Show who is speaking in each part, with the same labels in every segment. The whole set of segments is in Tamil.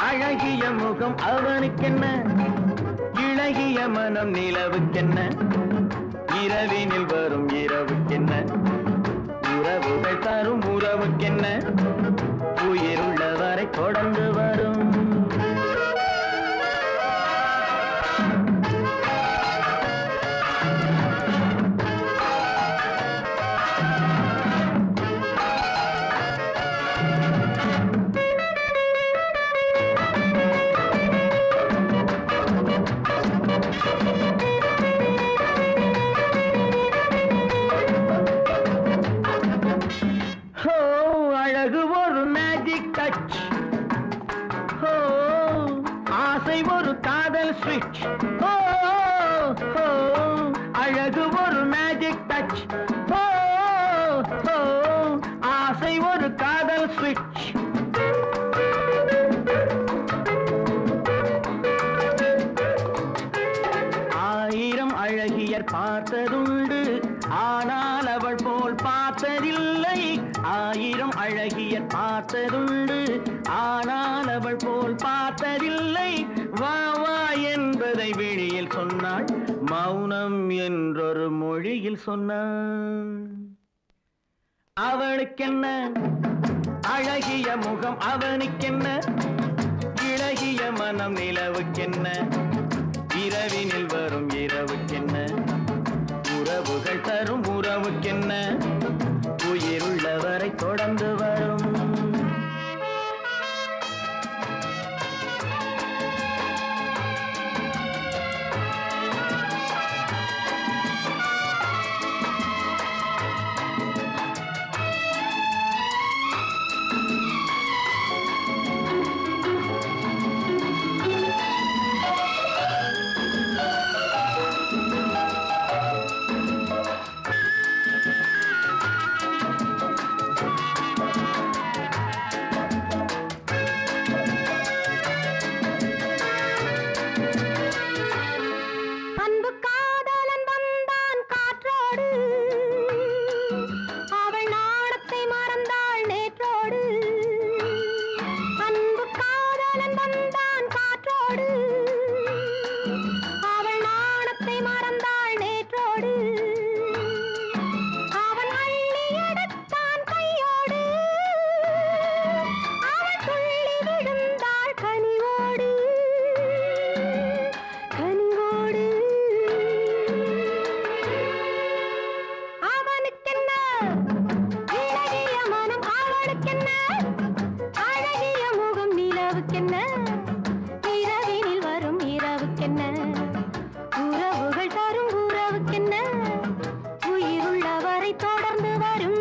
Speaker 1: அழகிய முகம் அவனுக்கென்ன, இளகிய மனம் நிலவுக்கென்ன, இரவினில் வரும் இரவுக்கென்ன, உறவுகள் தரும் உறவுக்கென்ன, உயிருள்ளவரை தொடர்ந்து வரும். அழகு ஒரு மேஜிக் டச், ஆசை ஒரு காதல் ஸ்விட்ச். அழகு ஒரு மேஜிக் டச், ஆசை ஒரு காதல் ஸ்விட்ச். ஆயிரம் அழகியர் பார்த்ததுண்டு, ஆனால் அவள் போல் பார்த்ததில்லை. ஆயிரம் அழகியர் பார்த்ததுண்டு, ஆனால் அவள் போல் பார்த்ததில்லை. வா வா என்பதை வெளியில் சொன்னாள், மௌனம் என்றொரு மொழியில் சொன்னாள். அவளுக்கென்ன அழகிய முகம் அவனுக்கென்ன, இளகிய மனம் நிலவுக்கென்ன, இரவினில் வரும் இரவுக்கென்ன, உறவுகள் தரும் உறவுக்கென்ன, உயிருள்ளவரை தொடர்ந்து வரும். இரவினில் வரும் இரவுக்கென்ன, உறவுகள் தரும் உறவுக்கென்ன, உயிருள்ளவரை தொடர்ந்து வரும்.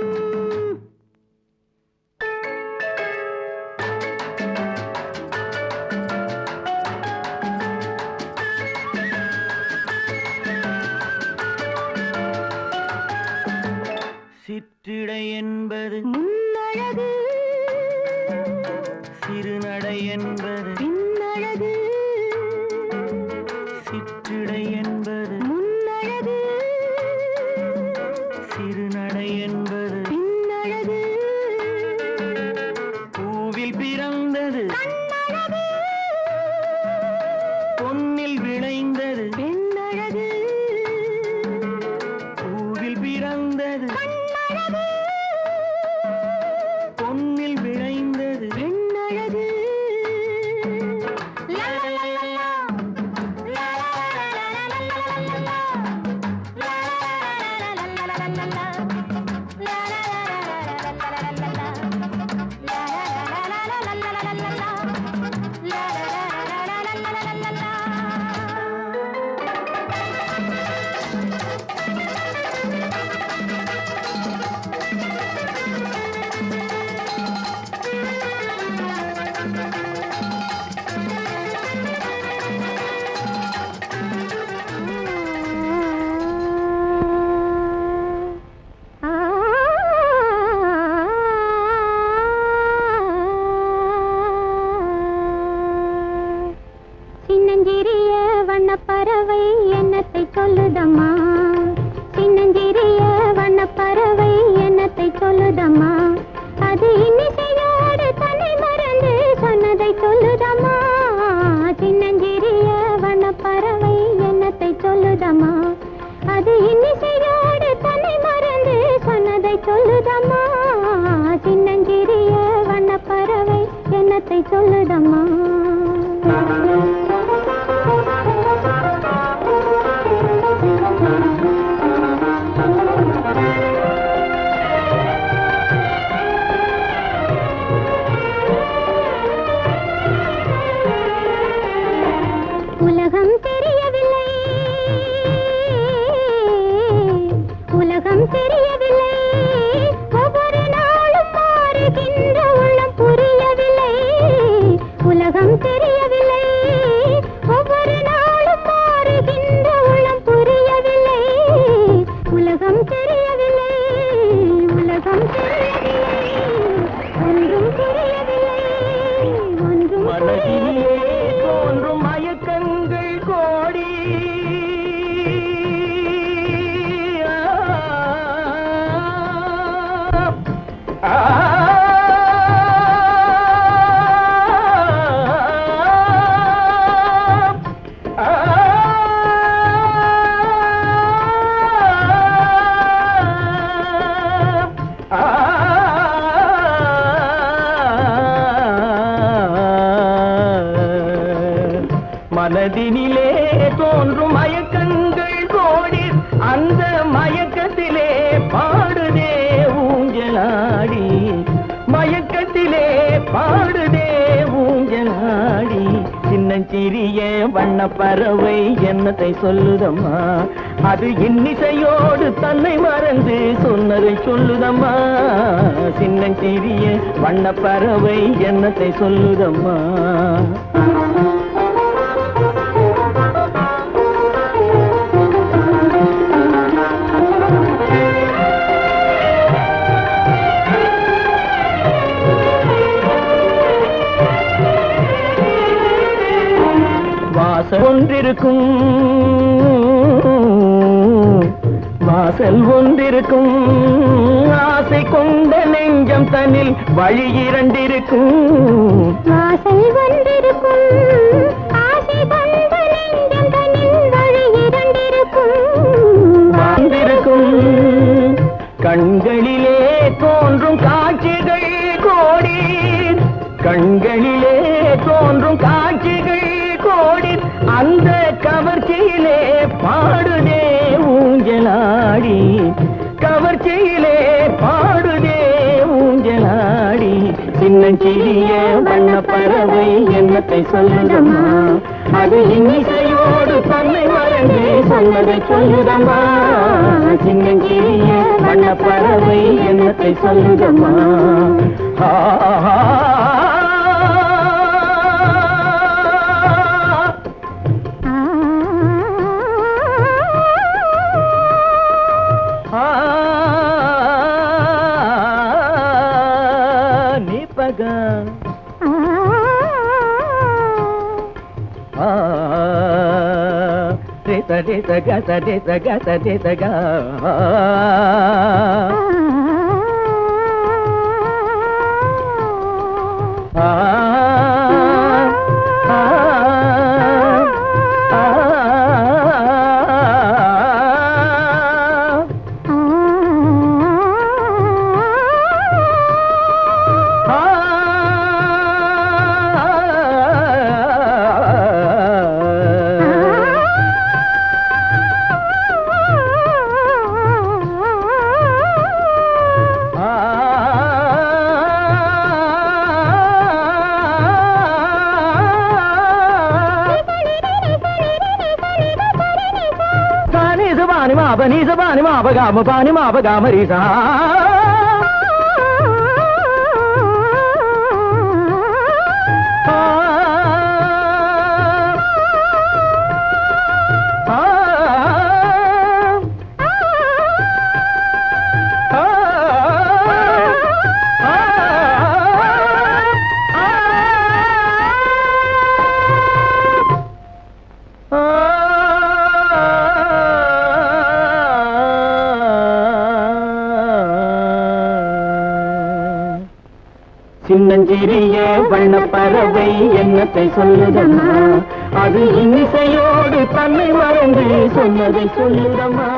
Speaker 1: சிற்றிடை என்பது முன்னழகு, சிறுநடை என்பது பின்னழகு. சிற்றிடை என்பது முன்னழகு, சிறுநடை என்பது பின்னழகு. பூவில் பிறந்தது கண்ணழகு, பொன்னில் விளைந்தது பெண்ணழகு. பூவில் பிறந்தது கண்ணழகு, பொன்னில் விளைந்தது பெண்ணழகு. சொல்லுதம்மா சின்னஞ்சிறிய வண்ணப்பறவை என்னத்தை சொல்லுதம்மா அது இன்னிசையோடு தன்னை மறந்து சொன்னதை சொல்லுதம்மா அது இன்னிசையோடு தன்னை மறந்து சொன்னதை சொல்லுதம்மா சின்னஞ்சிறிய வண்ணப்பறவை என்னத்தை சொல்லுதம்மா உலகம் தெரியவில்லை உலகம் தெரியவில்லை ஒவ்வொரு நாளும் மாறுகின்ற உள்ளம் புரியவில்லை உலகம் தெரியவில்லை ஒவ்வொரு நாளும் மாறுகின்ற உள்ளம் புரியவில்லை உலகம் தெரியவில்லை உலகம் தெரியவில்லை ஒன்றும் புரியவில்லை ஒன்றும்
Speaker 2: மனதிலே தோன்றும் மயக்கங்கள் கோடி மனதினிலே தோன்றும் மயக்கங்கள் கோடி அந்த மயக்கத்திலே பாடுதே ஊஞ்சலாடி மயக்கத்திலே பாடுதே ஊஞ்சலாடி சின்னஞ்சிறிய வண்ணப்பறவை என்னத்தை சொல்லுதம்மா அது இன்னிசையோடு தன்னை மறந்து சொன்னதை சொல்லுதம்மா சின்னஞ்சிறிய வண்ணப்பறவை என்னத்தை சொல்லுதம்மா வாசல் ஒன்றிருக்கும் வாசல் ஒன்றிருக்கும் ஆசை கொண்ட நெஞ்சம் தன்னில் வழி இரண்டிருக்கும்
Speaker 1: வாசல் ஒன்றிருக்கும் ஆசை கொண்ட நெஞ்சம் தன்னில் வழி இரண்டிருக்கும்
Speaker 2: வந்திருக்கும் கண்களிலே தோன்றும் காட்சிகள் கோடி கண்களிலே தோன்றும் காட்சிகள் கோடி அந்த கவர்ச்சியிலே பாடுதே ஊஞ்சலாடி கவர்ச்சியிலே பாடுதே ஊஞ்சலாடி சின்னஞ்சிறிய வண்ணப்பறவை என்னத்தை சொல்லுதம்மா அது இன்னிசையோடு தன்னை மறந்து சொன்னதை சொல்லுதம்மா சின்னஞ்சிறிய வண்ணப்பறவை என்னத்தை சொல்லுதம்மா நிபகா रे ग ग Ni sa ba ni ma ba ga ma ri sa சின்னஞ்சிறிய வண்ணப்பறவை என்னத்தை சொல்லுதம்மா, அது இன்னிசையோடு தன்னை மறந்து சொன்னதை சொல்லுதம்மா.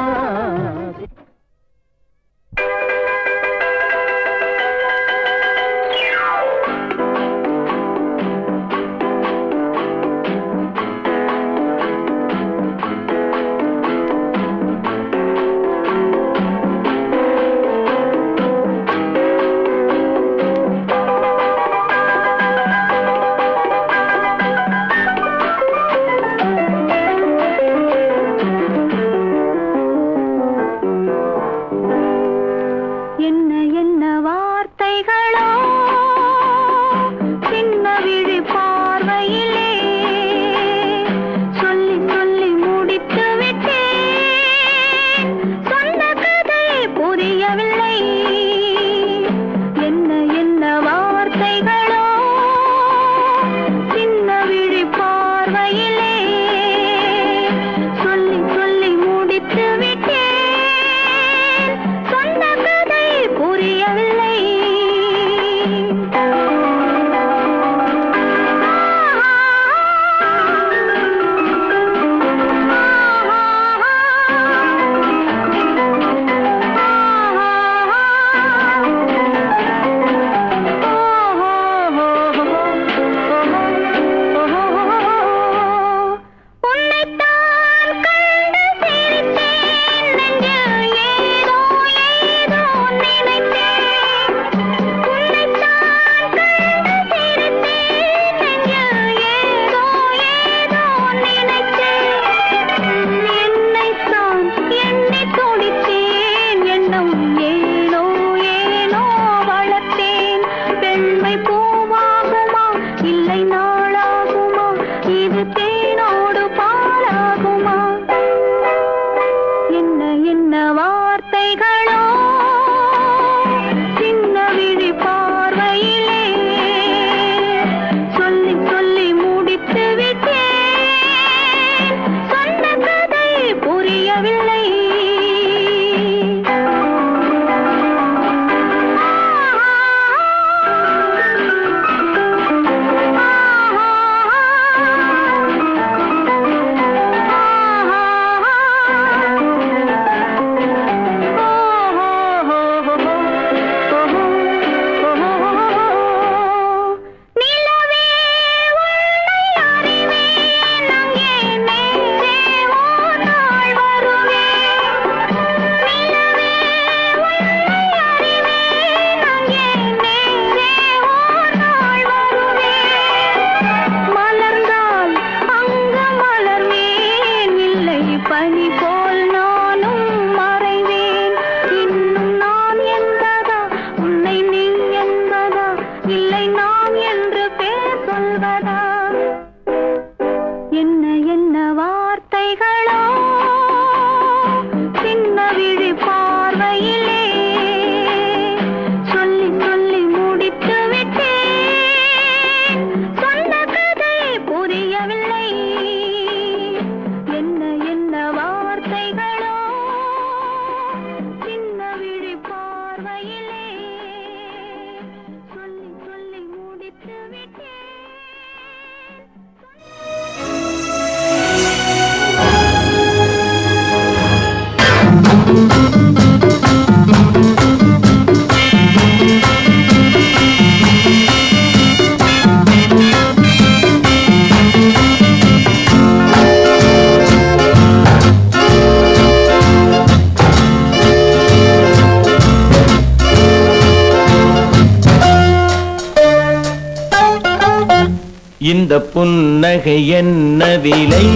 Speaker 2: இந்த புன்னகை என்ன விலை?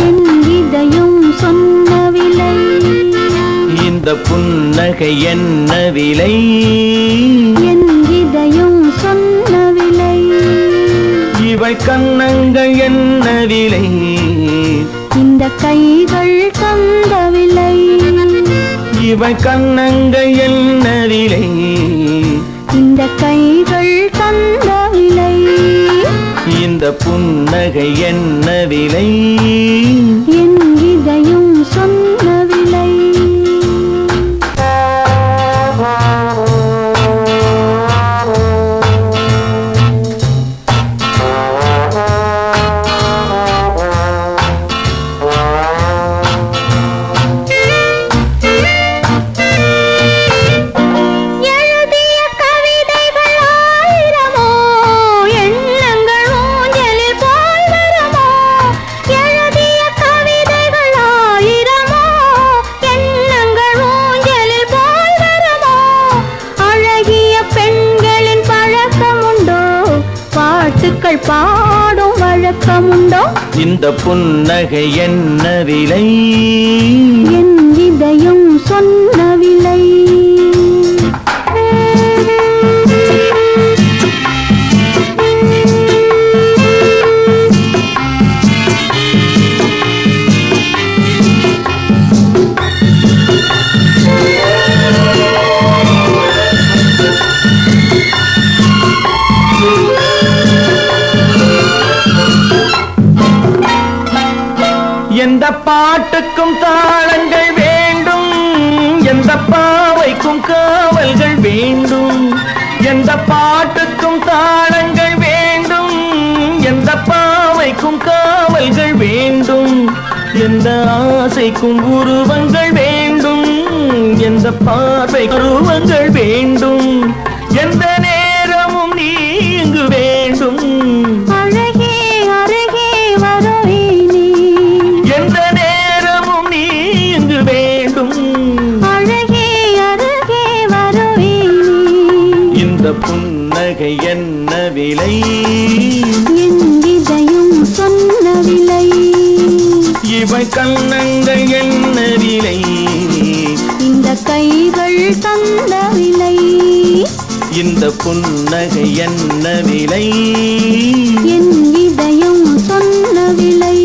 Speaker 1: என் இதயம் சொன்ன விலை.
Speaker 2: இந்த புன்னகை என்ன விலை?
Speaker 1: என் இதயம் சொன்ன விலை.
Speaker 2: இவள் கண்ணங்கள் என்ன விலை?
Speaker 1: இந்த கைகள் தந்த விலை.
Speaker 2: இவள் கண்ணங்கள் என்ன விலை?
Speaker 1: இந்த கைகள் தந்த விலை.
Speaker 2: இந்த புன்னகை என்ன விலை?
Speaker 1: என் இதயம் சொன்ன விலை. பாடும் வழக்கமுண்டோ?
Speaker 2: இந்த புன்னகை என்ன விலை?
Speaker 1: என் இதயம் சொன்ன விலை.
Speaker 2: எந்த பாட்டுக்கும் தாளங்கள் வேண்டும், எந்த பாவைக்கும் காவல்கள் வேண்டும். எந்த பாட்டுக்கும் தாளங்கள் வேண்டும், எந்த பாவைக்கும் காவல்கள் வேண்டும். எந்த ஆசைக்கும் உருவங்கள் வேண்டும், எந்த பார்வை உருவங்கள் வேண்டும். எந்த நேரமும் நீ இங்கு வேண்டும்.
Speaker 1: அழகே அருகே வருவேனே.
Speaker 2: எந்த நேரமும் நீ இங்கு வேண்டும்.
Speaker 1: அழகே அருகே வருவேனே.
Speaker 2: இந்த புன்னகை என்ன விலை?
Speaker 1: என் இதயம் சொன்ன விலை.
Speaker 2: இவை கண்ணங்கள் என்ன விலை?
Speaker 1: இந்த கைகள் தந்த விலை.
Speaker 2: இந்த புன்னகை என்ன விலை?
Speaker 1: என் இதயம் சொன்ன விலை.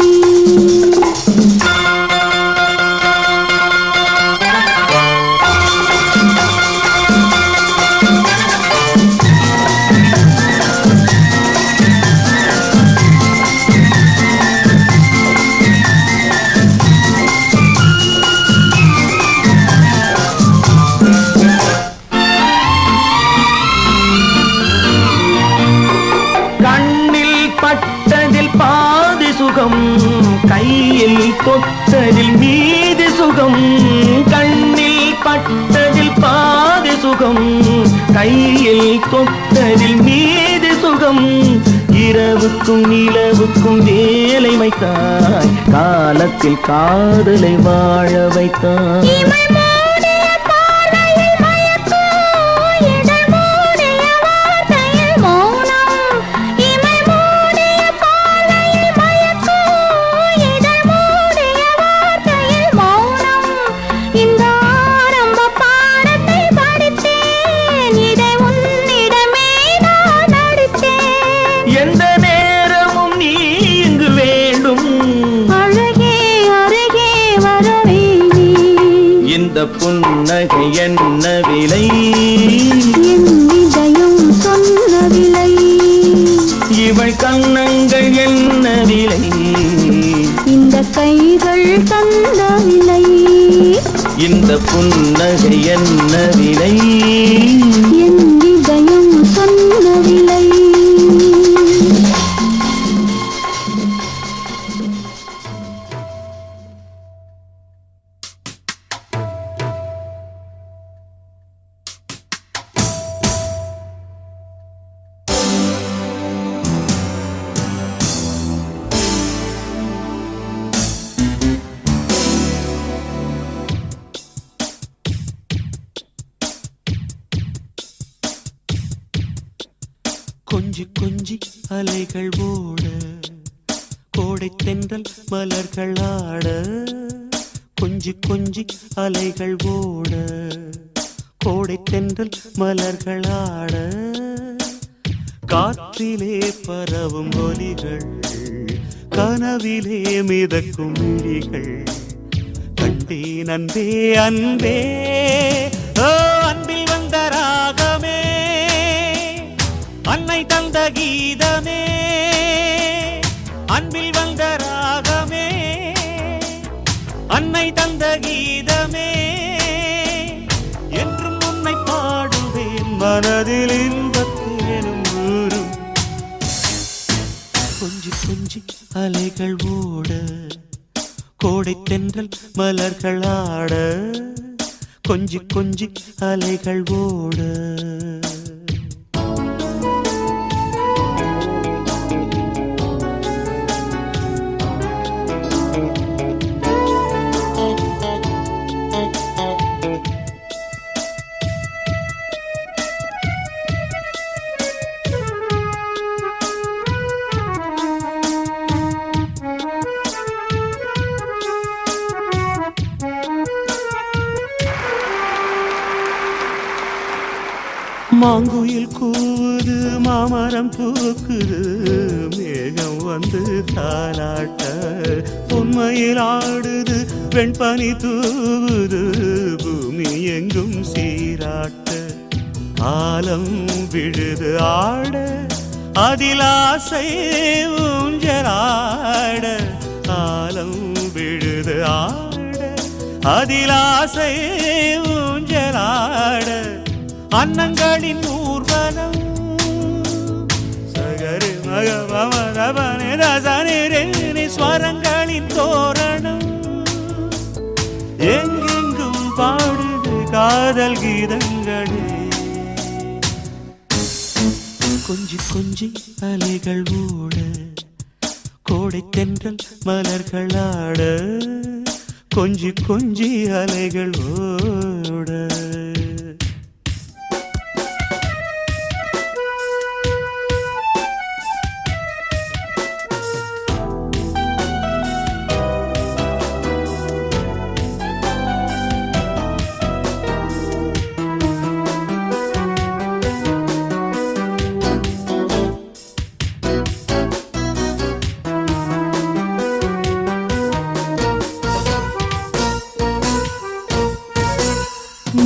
Speaker 2: பட்டதில் பாதி சுகம், கையில் தொட்டதில் மீதி சுகம். கண்ணில் பட்டதில் பாதி சுகம், கையில் தொட்டதில் மீதி சுகம். இரவுக்கும் நிலவுக்கும் வேலை வைத்தாய், காலத்தில் காதலை வாழ வைத்தாய். எந்த நேரமும் நீ இங்கு வேண்டும்.
Speaker 1: அழகே அருகே வருவேனே.
Speaker 2: இந்த புன்னகை என்ன விலை?
Speaker 1: என் இதயம் சொன்ன விலை.
Speaker 2: இவள் கண்ணங்கள் என்ன விலை?
Speaker 1: இந்த கைகள் தந்த விலை.
Speaker 2: இந்த புன்னகை என்ன விலை?
Speaker 1: என் இதயம் சொன்ன விலை.
Speaker 3: கொஞ்சி கொஞ்சி அலைகள் ஓட, கோடை தென்றல் மலர்கள் ஆட. கொஞ்சி கொஞ்சி அலைகள் ஓட, கோடை தென்றல் மலர்கள் ஆட. காற்றிலே பரவும் ஒலிகள், கனவிலே மிதக்கும் விழிகள். கண்டேன் அன்பே அன்பே, ஓ அன்பில் வந்த ராகமே, அன்னை தந்த கீதமே. அன்பில் வந்த ராகமே, அன்னை தந்த கீதமே. என்றும் உன்னை பாடுவேன், மனதில் இன்பத்தேனும் ஊரும். கொஞ்சி கொஞ்சி அலைகள் ஓட, கோடை தென்றல் மலர்கள் ஆட. கொஞ்சி கொஞ்சி அலைகள் ஓட. மாங்குயில் கூவுது மாமரம் பூக்குது மேகம் வந்து தாலாட்ட உண்மையில் ஆடுது வெண்பனி தூவுது பூமி எங்கும் சீராட்ட ஆலம் விழுது ஆட அதில் ஆசை ஊஞ்சலாட ஆலம் விழுது ஆட அதில் ஆசை ஊஞ்சலாட அன்னங்களின் ஊர்வலம் சகரி மகவமரபனே ரசனிரேனி ஸ்வரங்களின் தோரணம் எங்கெங்கும் பாடுது காதல் கீதங்களே கொஞ்சி கொஞ்சி அலைகள் ஓட கோடை தென்றல் மலர்கள் ஆட கொஞ்சி கொஞ்சி அலைகள் ஓட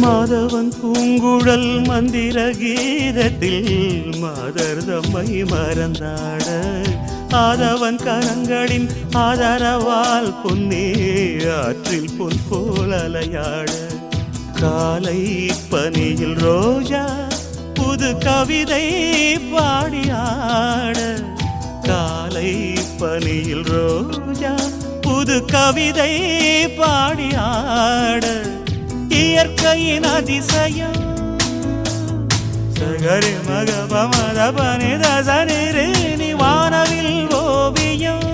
Speaker 3: மாதவன் பூங்குழல் மந்திர கீதத்தில் மாதர் தம்மை மறந்தாட ஆதவன் கரங்களின் ஆதரவால் பொன்னே ஆற்றில் பொன் போல் அலையாட காலை பனியில் ரோஜா புது கவிதை பாடியாட காலை பனியில் ரோஜா புது கவிதை பாடியாட இயற்கையின் அதிசயம் சகரி மகபமரபனி ரசனிரேனி வானவில் ஓவியம்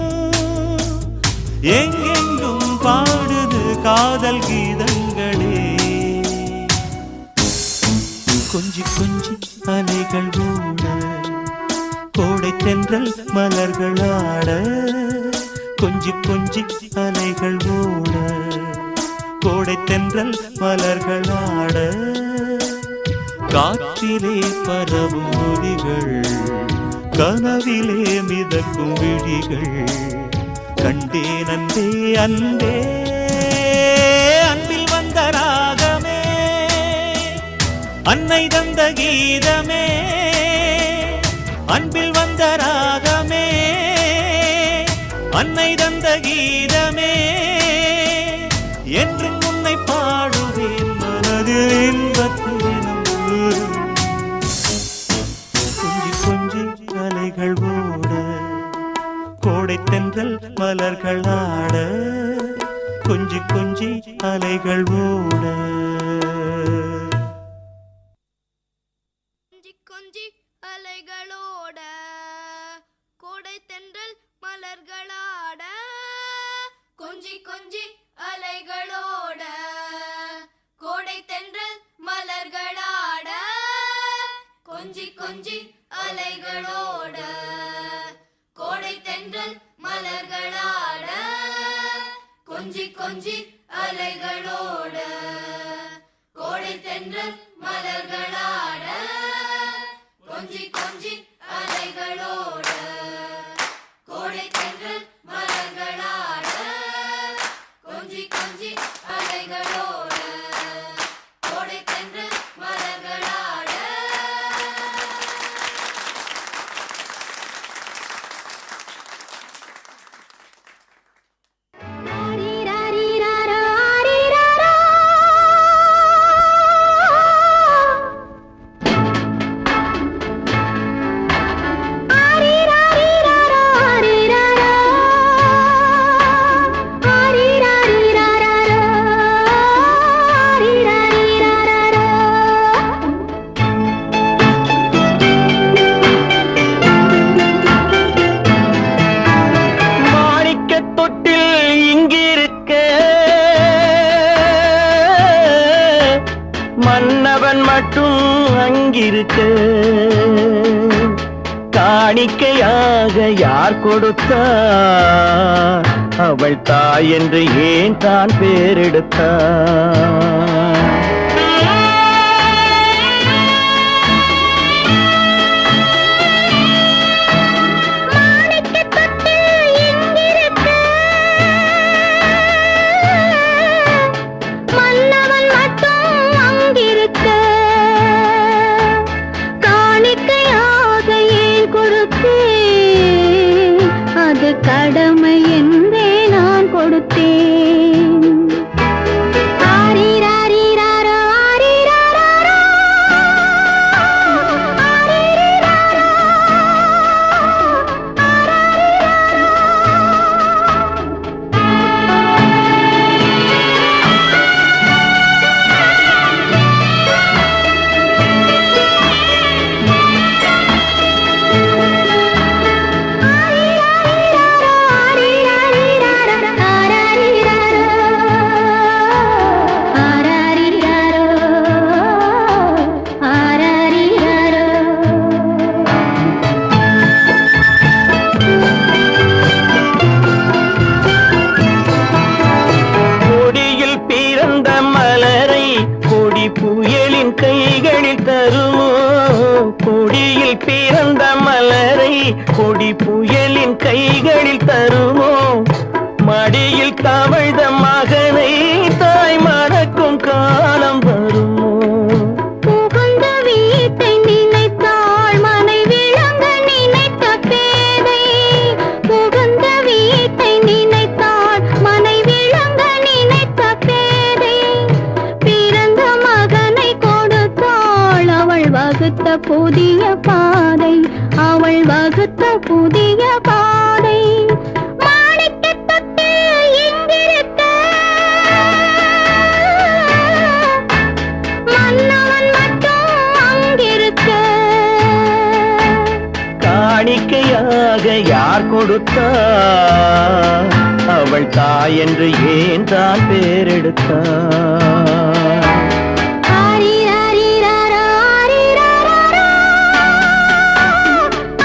Speaker 3: எங்கெங்கும் பாடுது காதல் கீதங்களே கொஞ்சி கொஞ்சி அலைகள் ஓட கோடை தென்றல் மலர்கள் ஆட கொஞ்சி கொஞ்சி அலைகள் ஓட கோடை தென்றல் மலர்கள் ஆட காற்றிலே பரவும் ஒலிகள் கனவிலே மிதக்கும் விழிகள் கண்டேன் அன்பே அன்பே அன்பில் வந்த ராகமே அன்னை தந்த கீதமே அன்பில் வந்த ராகமே அன்னை தந்த கீதமே என்று உன்னை பாடுவேன் மனதில் இன்பத்தேனும் கொஞ்சி கொஞ்சி அலைகள் ஓட கோடை தென்றல் மலர்கள் ஆட கொஞ்சி கொஞ்சி அலைகள் ஓட
Speaker 4: கொஞ்சி கொஞ்சி அலைகளோட கோடை தென்றல் மலர்களாட கொஞ்சி கொஞ்சி அலைகளோட கோடை தென்றல் மலர்களாட கொஞ்சி கொஞ்சி அலைகளோட கோடை தென்றல் மலர்களாட கொஞ்சி கொஞ்சி அலைகளோட கோடை தென்றல் மலர்களாட கொஞ்சி கொஞ்சி அலைகளோட கோடை தென்றல் மலர்களாட கொஞ்சி கொஞ்சி அலைகளோட கோடை தென்றல் மலர்களாட
Speaker 2: மன்னவன் மட்டும் அங்கிருக்க காணிக்கையாக யார் கொடுத்தார் அவள் தாய் என்று ஏன் தான் பேரெடுத்தார்
Speaker 1: கொடுத்தேன். ஆரிராரிராரோ, ஆரிராராரோ, ஆரிரிராரோ,
Speaker 2: கொடியில் பிறந்த மலரை கொடி புயலின் கைகளில் தருமோ? கொடியில் பிறந்த மலரை கொடி புயலின் கைகளில் தருமோ? மடியில் தவழ்ந்த மகனை தாய் மறக்கும் காலம் வருமோ?
Speaker 1: புகுந்த வீட்டை நினைத்தாள் மனை விளங்க நினைத்த பேதை. புகுந்த வீட்டை நினைத்தாள் மனை விளங்க நினைத்த பேதை. பிறந்த மகனை கொடுத்தாள் அவள் வகுத்த புதிய பாதை. அவள் வகுத்த புதிய பாதை. மாணிக்கத் தொட்டில் இங்கிருக்க, மன்னவன் மட்டும் அங்கிருக்க.
Speaker 2: காணிக்கையாக யார் கொடுத்தா? அவள் தாய் என்று ஏன் தான் பேரெடுத்தா?
Speaker 1: ஆரிராரிராரோ, ஆரிராராரோ,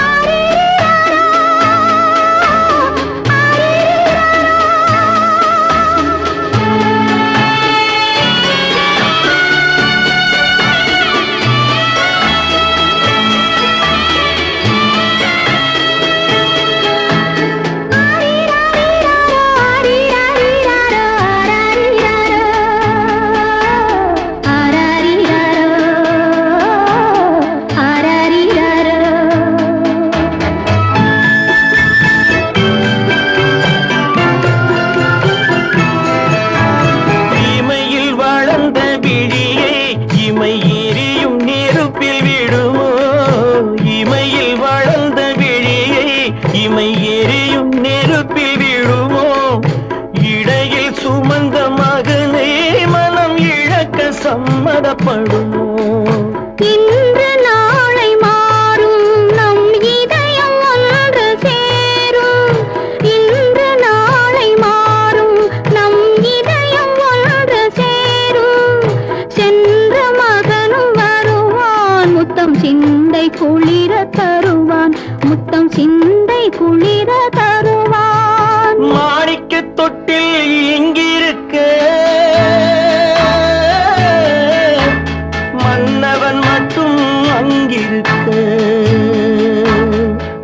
Speaker 1: ஆரிரிராரோ,
Speaker 2: இமையில் வளர்ந்த விழியை இமை எரியும் நெருப்பில் விடுமோ? இமையில் வளர்ந்த விழியை இமை எரியும் நெருப்பில் விடுமோ? இடையில் சுமந்த மகனை மனம் இழக்க சம்மதப்படுமோ?
Speaker 1: இன்று நாளை மாறும் நம் இதயம் ஒன்று சேரும். இன்று நாளை மாறும் நம் இதயம் ஒன்று சேரும். சென்ற மகனும் வருவான் முத்தம் சிந்தை குளிர தருவான். முத்தம் சிந்தை குளிர தருவான்.
Speaker 2: மாணிக்கத் தொட்டில் இங்கிருக்க, மன்னவன் மட்டும் அங்கிருக்க.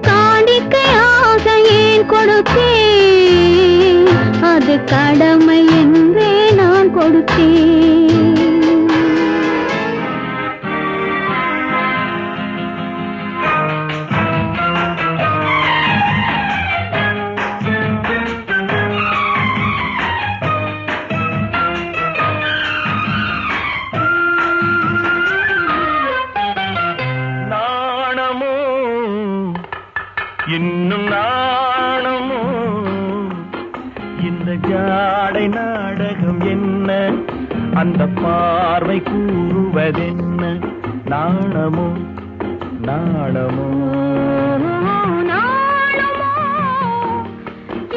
Speaker 1: காணிக்கையாக ஏன் கொடுத்தேன்? அது கடமை என்றே நான் கொடுத்தேன்.
Speaker 2: நாணமோ இன்னும் நாணமோ? இந்த ஜாடை நாடகம் என்ன? அந்த பார்வை கூறுவதென்ன? நாணமோ நாணமோ?
Speaker 1: நாணமோ,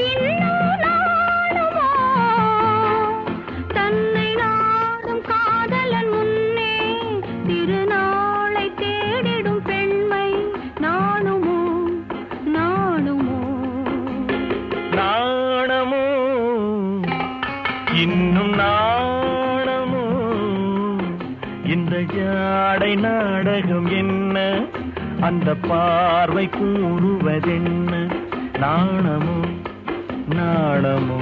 Speaker 1: இன்னும் நாணமோ? தன்னை நாடும் காதலன் முன்னே திருநாளை தேடிடும் பெண்மை நாணுமோ நாணுமோ?
Speaker 2: நாணமோ இன்னும் நாணமோ? இந்த ஜாடை நாடகம் என்ன? அந்த பார்வை கூறுவதென்ன? நாணமோ நாணமோ?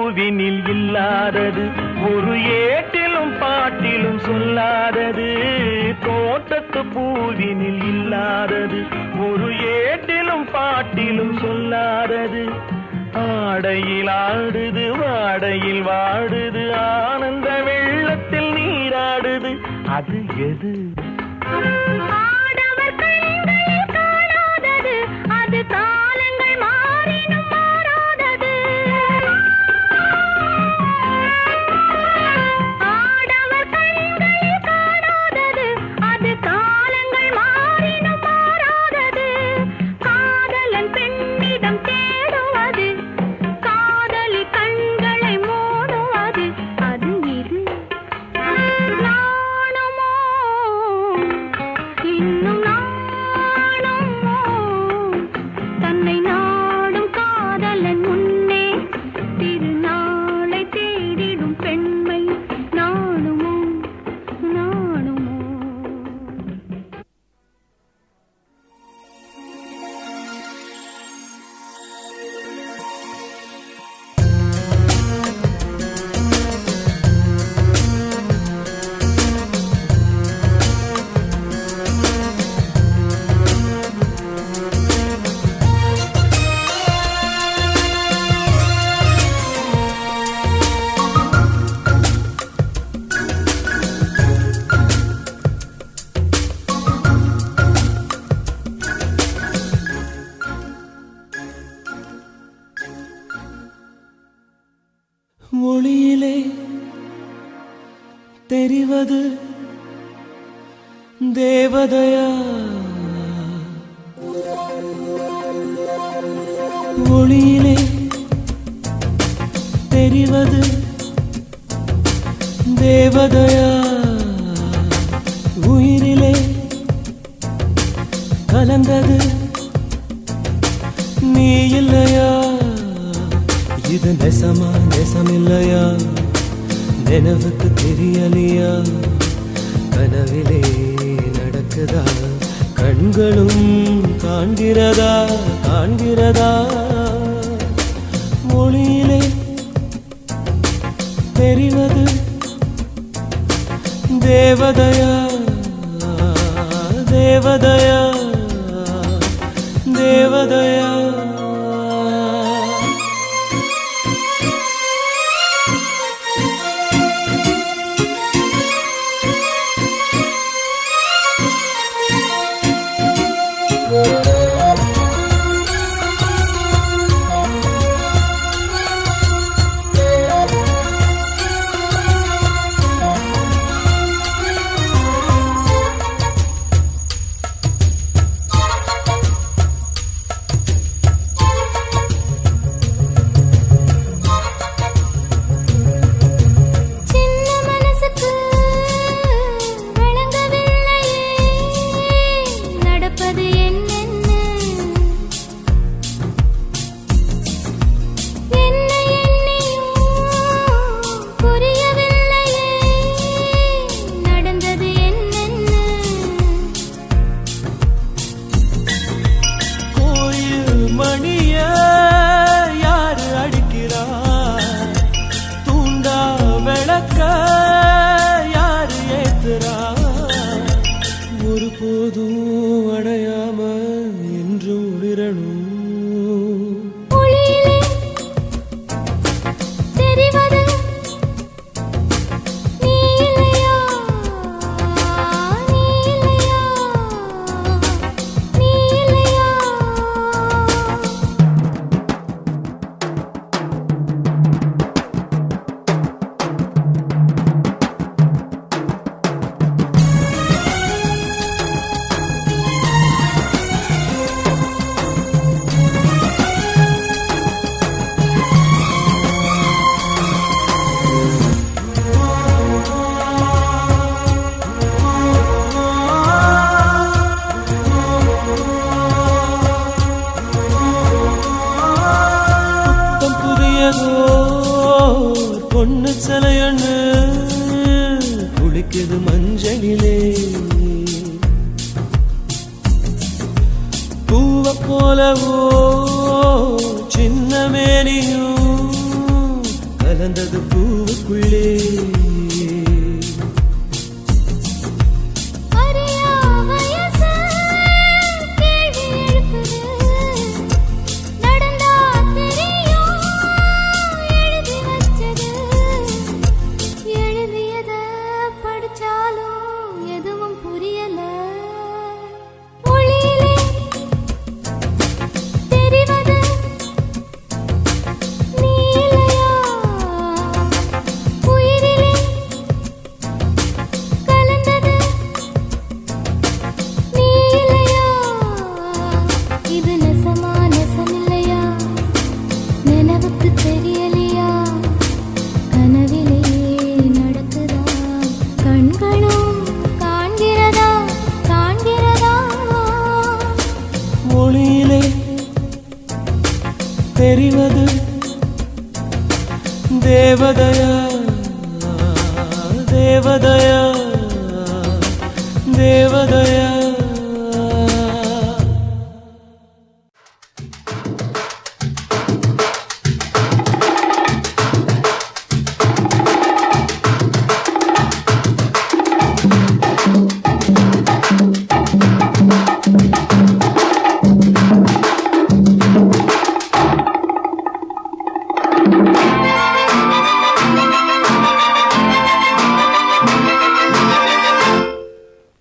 Speaker 2: பூவினில் இல்லாதது, ஒரு ஏட்டிலும் பாட்டிலும் சொல்லாதது. தோட்டத்து பூவினில் இல்லாதது, ஒரு ஏட்டிலும் பாட்டிலும் சொல்லாதது. ஆடையில் ஆடுது, வாடையில் வாடுது, ஆனந்த வெள்ளத்தில் நீராடுது. அது எது?
Speaker 1: ஆடவர் கண்களில் காணாதது, அது காலங்கள் மாறினும் மாறாதது. ஆடவர் கண்களில் காணாதது, அது காலங்கள் மாறினும் மாறாதது. காதலன் பெண்ணிடம் தேடுவது, காதலி கண்களை மூடுவது. அது இது நாணமோ, இன்னும் நாணமோ? தன்னை நாடும் காதலன் முன்னே திருநாளை தேடிடும் பெண்மை நாணுமோ, நாணுமோ?
Speaker 3: ஒளியிலே தெரிவது தேவதையா, ஒளியிலே தெரிவது தேவதையா, உயிரிலே கலந்தது நீ இல்லையா? இது நெசமா நெசமில்லையா? நினைவுக்கு தெரியலையா? கனவிலே நடக்குதா? கண்களும் காண்கிறதா காண்கிறதா? மொழியிலே தெரிவது தேவதையா, தேவதையா, தேவதையா. ஒருபோதும் அடையாம என்றும் உளிரணும். பொண்ணு சிலையண்ணு குளிக்குது மஞ்சளிலே, பூவ போலவோ சின்ன மேனியும் கலந்தது பூவுக்குள்ளே. ஒளியிலே தெரிவது தேவதையா தேவதையா தேவதையா.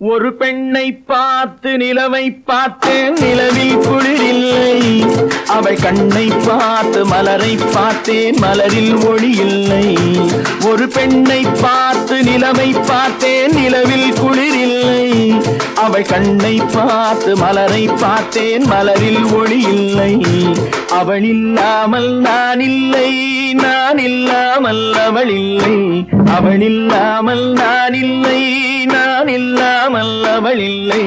Speaker 2: ஒரு பெண்ணை பார்த்து நிலவை பார்த்தேன், நிலவில் குளிரில்லை. அவள் கண்ணை பார்த்து மலரை பார்த்தேன், மலரில் ஒளி இல்லை. ஒரு பெண்ணை பார்த்து நிலவை பார்த்தேன், நிலவில் குளிரில்லை. அவள் கண்ணை பார்த்து மலரை பார்த்தேன், மலரில் ஒளி இல்லை. அவள் இல்லாமல் நான் இல்லை, நான் இல்லாமல் அவள் இல்லை. அவள் இல்லாமல் நான் இல்லை, நான் இல்லாமல் அவள் இல்லை.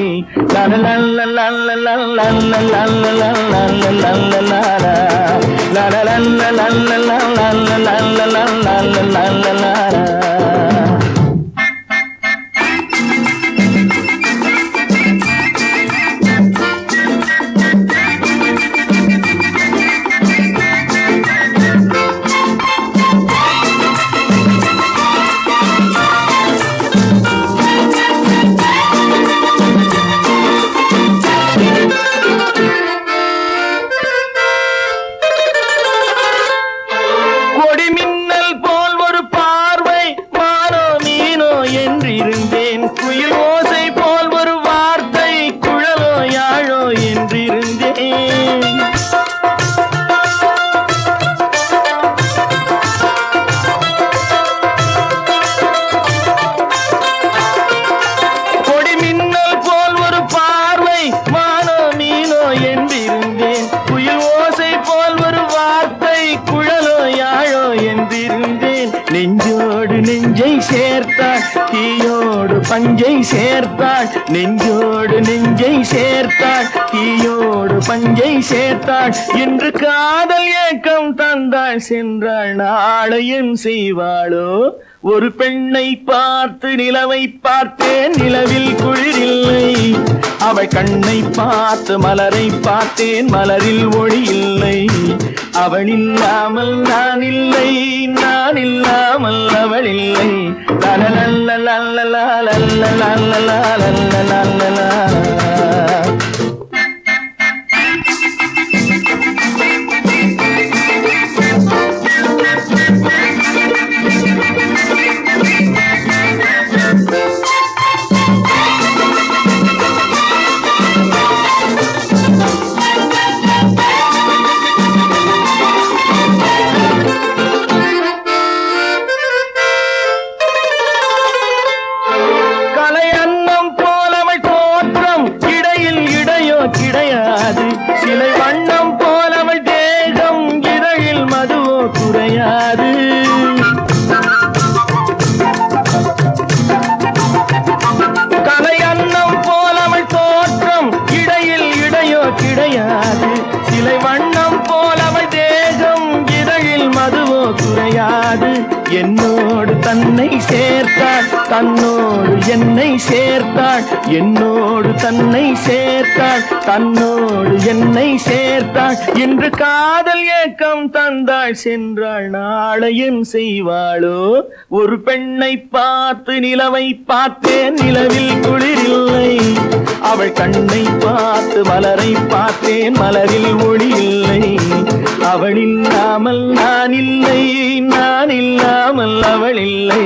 Speaker 2: நெஞ்சோடு நெஞ்சை சேர்த்தாள், தீயோடு பஞ்சை சேர்த்தாள். நெஞ்சோடு நெஞ்சை சேர்த்தாள், தீயோடு பஞ்சை சேர்த்தாள். இன்று காதல் ஏக்கம் தந்தாள், சென்றாள் நாளை என் செய்வாளோ. ஒரு பெண்ணை பார்த்து நிலவை பார்த்தேன், நிலவில் குளிரில்லை. அவள் கண்ணை பார்த்து மலரை பார்த்தேன், மலரில் ஒளி இல்லை. அவள் இல்லாமல் நான் இல்லை, நான் இல்லாமல் அவள் இல்லை. கிடையாது சிலை வண்ணம் போலவள் தேகம், இதழில் மதுவோ குறையாது. கலை அன்னம் போலவள் தோற்றம், இடையில் இடையோ கிடையாது. சிலை வண்ணம் போலவள் தேகம், இதழில் மதுவோ குறையாது. என்னோடு தன்னை சேர்த்தாள் தன்னோடு என்னை சேர்த்தாள் என்னோடு தன்னை சேர்த்தாள் தன்னோடு என்னை சேர்த்தாள் இன்று காதல் ஏக்கம் தந்தாள் சென்றாள் நாளையும் செய்வாளோ ஒரு பெண்ணை பார்த்து நிலவை பார்த்தேன் நிலவில் குளிரில்லை அவள் கண்ணை பார்த்து மலரை பார்த்தேன் மலரில் ஒளி இல்லை அவள் இல்லாமல் நான் இல்லை நான் இல்லாமல் அவள் இல்லை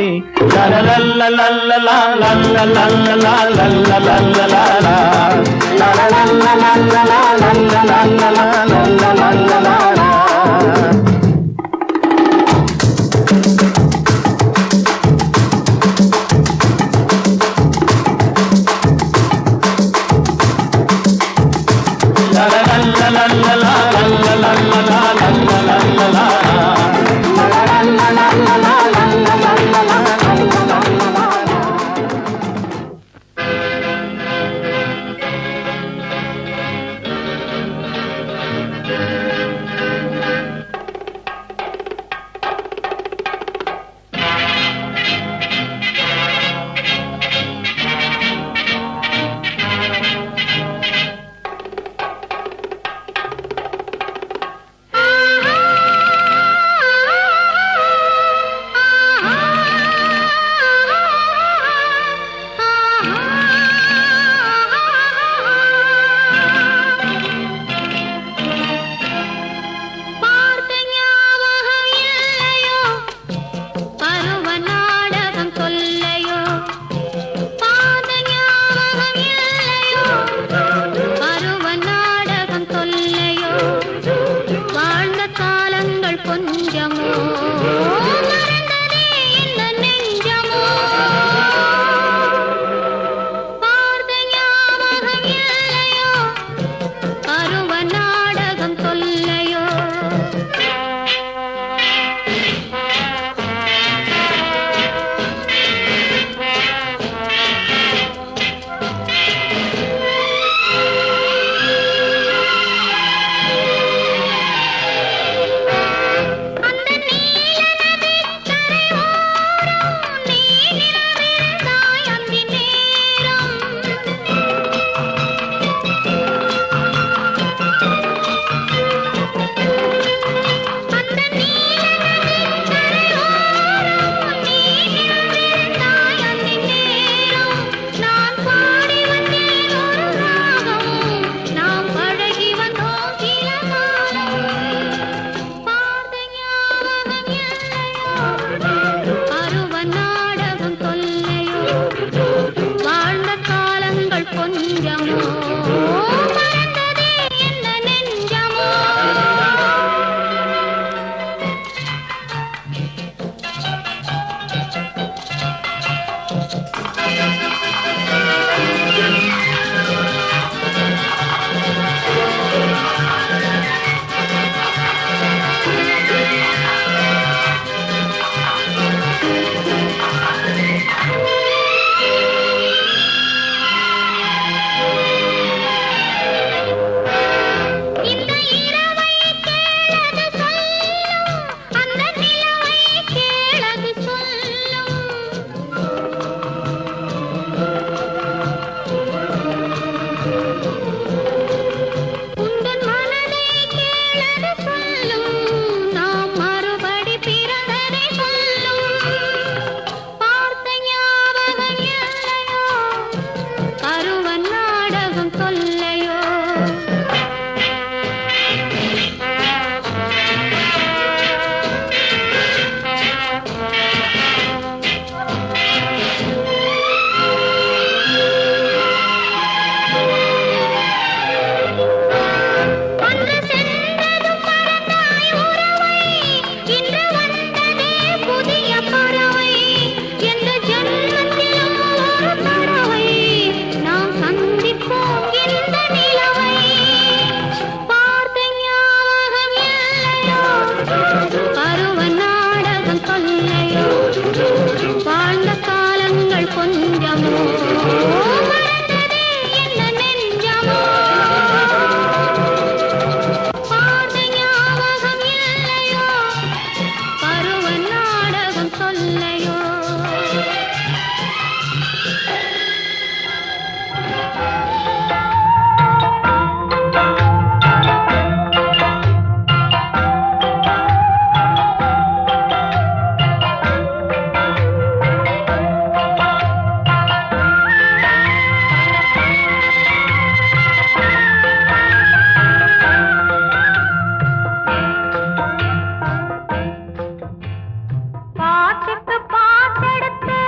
Speaker 1: பாட்டுக்கு பாட்டெடுத்து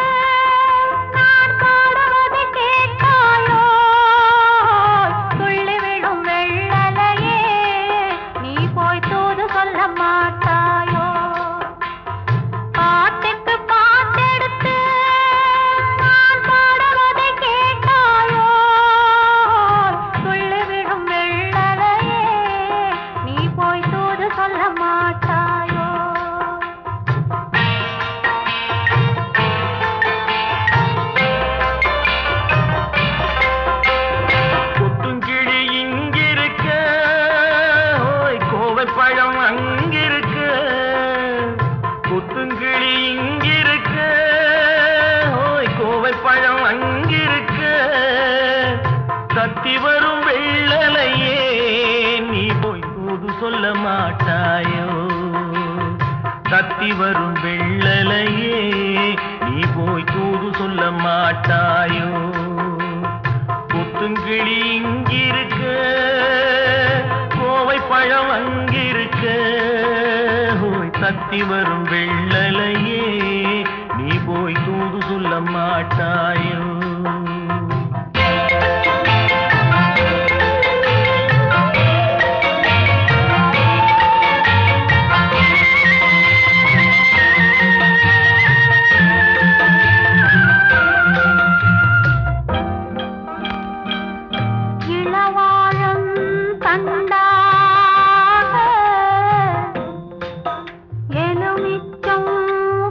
Speaker 1: நான் பாடுவதை கேட்டாயோ துள்ளி விடும் வெள்ளலையே நீ போய் தூது சொல்ல மாட்டாயோ பாட்டுக்கு பாட்டெடுத்து நான் பாடுவதை கேட்டாயோ துள்ளி விடும் வெள்ளலையே நீ போய் தூது சொல்ல மாட்டாயோ
Speaker 2: கொத்துங்கிளி இங்கிருக்க ஓய் கோவை பழம் அங்கிருக்க கொத்துங்கிளி இங்கிருக்க ஓய் கோவை பழம் அங்கிருக்க தத்தி வரும் வெள்ளலையே நீ போய் தூது சொல்ல மாட்டாயோ தத்தி வரும் வெள்ளலையே நீ போய் தூது சொல்ல மாட்டாயோ கொத்துங்கிளி இங்கிருக்க கோவை பழம் அங்கிருக்க ஓய் தத்தி வரும் வெள்ளலையே நீ போய் தூது சொல்ல மாட்டாயோ
Speaker 1: இளவாழம் தண்டாக எலுமிச்சம்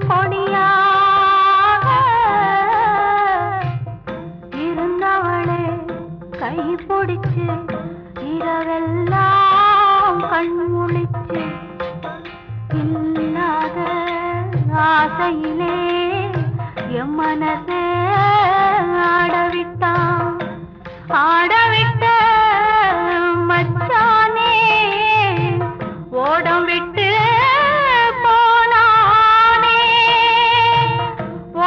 Speaker 1: பொடியாக இருந்தவளே கை பிடிச்சு இரவெல்லாம் கண் முழிச்சு இல்லாத ஆசையிலே என் மனசே ஆடவிட்டான் ஆடவிட்ட மச்சானே ஓடம் விட்டு போனானே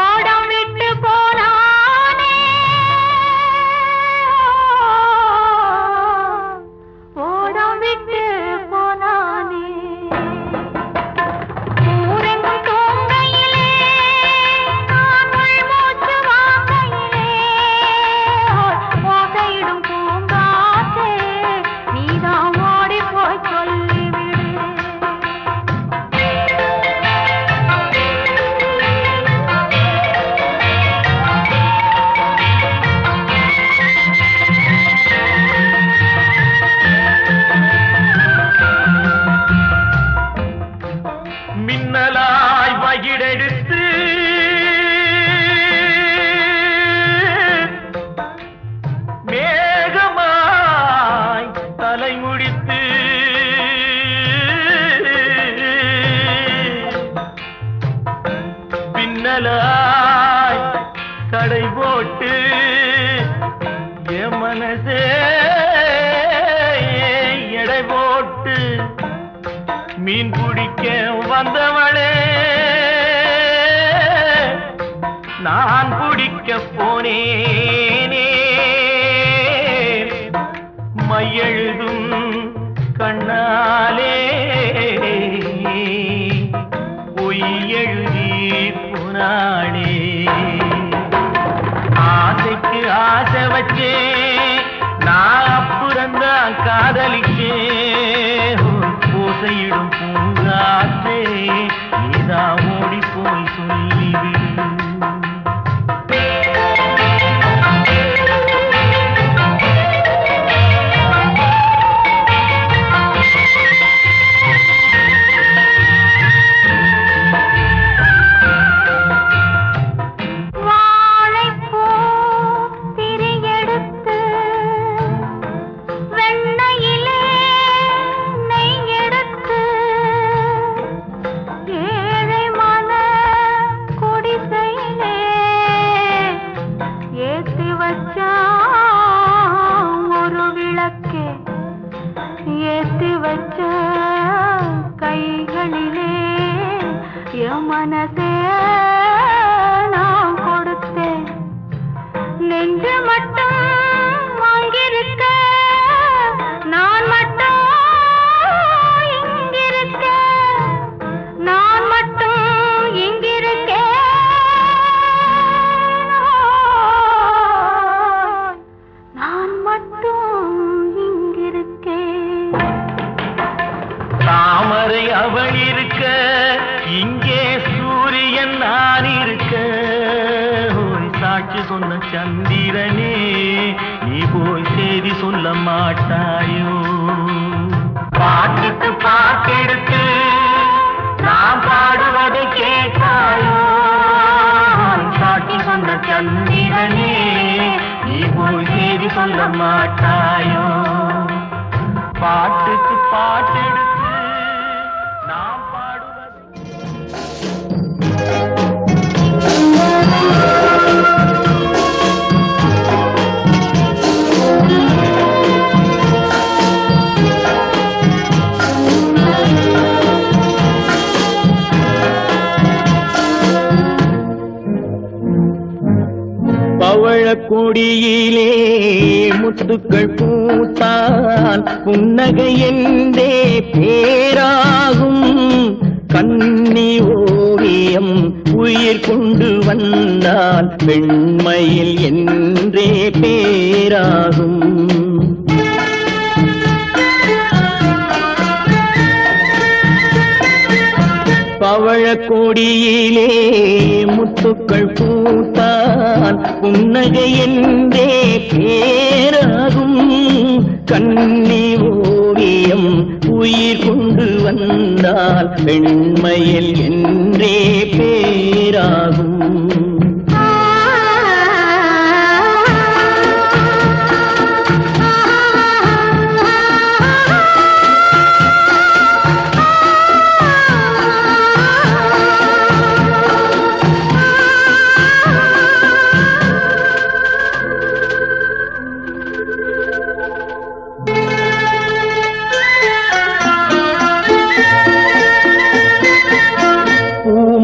Speaker 1: ஓடம் விட்டு போனானே ஓடம் விட்டு போனானே ஊரெங்கும் தூங்கையிலே நான் உள்மூச்சு வாங்கையிலே ஓசையிடும் பூங்காற்றே நீதான் ஓடி போய் சொல்லிவிடு
Speaker 2: மின்னலாய் வகிடெடுத்து மேகமாய் தலைமுடித்து பின்னலாய் கடை போட்டு என் மனசே எடை போட்டு மீன் பிடிக்க வந்தவளே நான் பிடிக்க போனேனே மையெழுதும் கண்ணாலே பொய் எழுதி போனாளே ஆசைக்கு ஆசை வச்சே நான் அப்புறந்தான் காதலிக்கே ஓசையிடும் பூங்காற்றே நீதான் ஓடி போய் சொல்லிவிடு
Speaker 1: வாழைப்பூ திரியெடுத்து வெண்ணையிலே நெய் எடுத்து ஏழை மன குடிசையிலே ஏத்தி வச்சா ஒரு விளக்கே ஏத்தி வச்ச கைகளிலே என் மனசே நான் கொடுத்தேன் நெஞ்சு மட்டும் வாங்கியிருக்க நான் மட்டும் இங்கிருக்க நான் மட்டும் இங்கிருக்க
Speaker 2: சூரியன் நான் இருக்க ஓய் சாட்சி சொன்ன சந்திரனே நீ போய் செய்தி சொல்ல மாட்டாயோ பாட்டுக்கு பாட்டெடுத்து நான் பாடுவதை கேட்டாயோ சாட்சி சொன்ன சந்திரனே நீ போய் செய்தி சொல்ல மாட்டாயோ பாட்டுக்கு பாட்டெடுத்து நான் பாடுவதை பவழக்கொடியிலே முத்துக்கள் பூத்தான் புன்னகை என்றே பேராகும் கண்ணி ஓவியம் உயிர் கொண்டு வந்தால் வெண்மையில் என்றே பேராகும் பவழக்கொடியிலே முத்துக்கள் பூத்தான் புன்னகை என்றே பேராகும் கண்ணி ஓவியம் உயிர் கொண்டு வந்தால் வெண்மையில் என்றே பேராகும்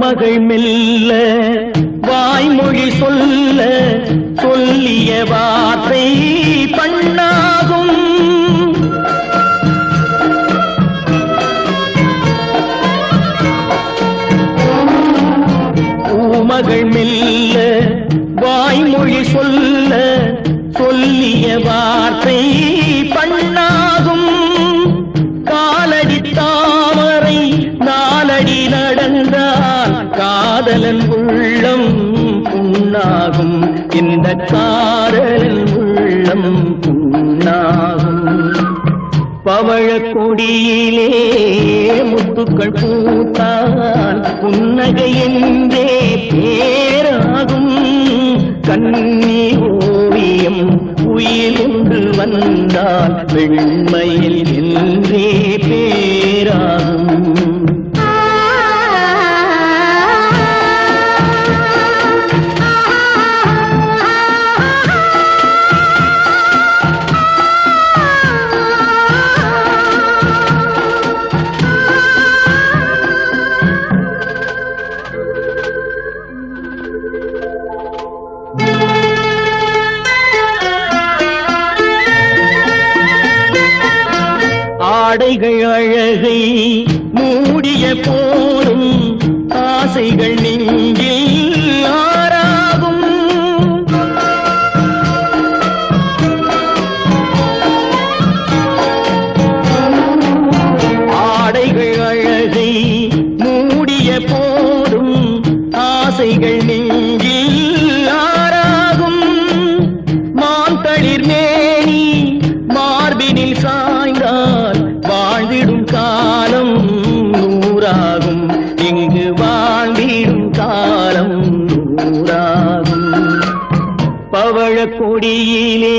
Speaker 2: மகள் மெல்ல வாய்மொழி சொல்ல சொல்லிய வார்த்தை பண்ணாகும் பூமகள் மெல்ல வாய்மொழி சொல்ல சொல்லிய வார்த்தை பண்ணாகும் காலடி தாமரை நாலடி நடந்தால் காதலன் உள்ளம் புண்ணாகும் இந்த காதலன் உள்ளம் புண்ணாகும் பவழக்கொடியிலே முத்துக்கள் பூத்தான் புன்னகை என்றே பேராகும் கண்ணி ஓவியம் உயிர் கொண்டு வந்தால் வெண்மையில் என்றே பேராகும் ஆடைகள் அழகை மூடிய போதும் ஆசைகள் நெஞ்சில் ஆறாகும் ஆடைகள் அழகை மூடிய போதும் ஆசைகள் நெஞ்சில் ஆறாகும் மாந்தளிர் மேனி மார்பினில் சாய்ந்தால் வாழ்ந்திடும் காலம் நூறாகும் இங்கு வாழ்ந்திடும் காலம் நூறாகும் பவழக்கொடியிலே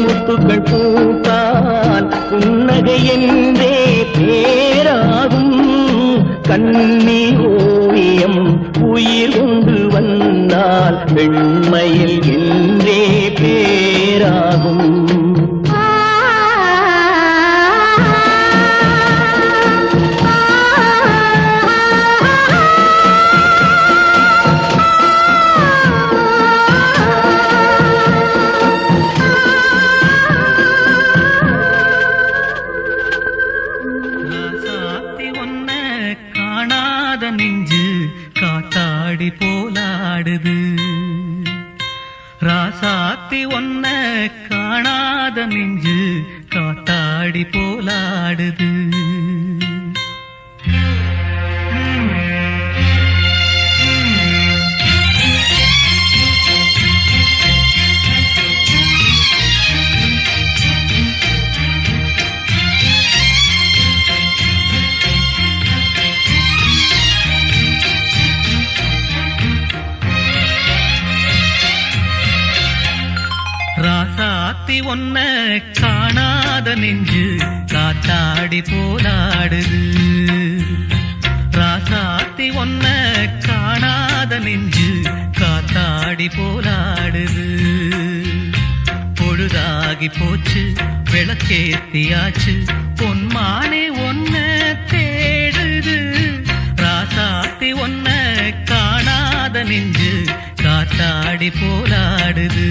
Speaker 2: முத்துக்கள் பூத்தான் புன்னகை என்றே பேராகும் கண்ணி ஓவியம் உயிர் கொண்டு வந்தால் வெண்மையில் என்றே பேராகும்
Speaker 3: நெஞ்சு காத்தாடி போலாடுது ராசாத்தி ஒன்ன காணாத நெஞ்சு காத்தாடி போலாடுது ராசாத்தி ஒன்ன காணாத நெஞ்சு காத்தாடி போலாடுது ராசாத்தி ஒன்ன காணாத நெஞ்சு காத்தாடி போலாடுது பொழுதாகி போச்சு விளக்கேத்தியாச்சு பொன்மானே ஒன்ன தேடுது ராசாத்தி ஒன்ன காணாத நெஞ்சு காத்தாடி போலாடுது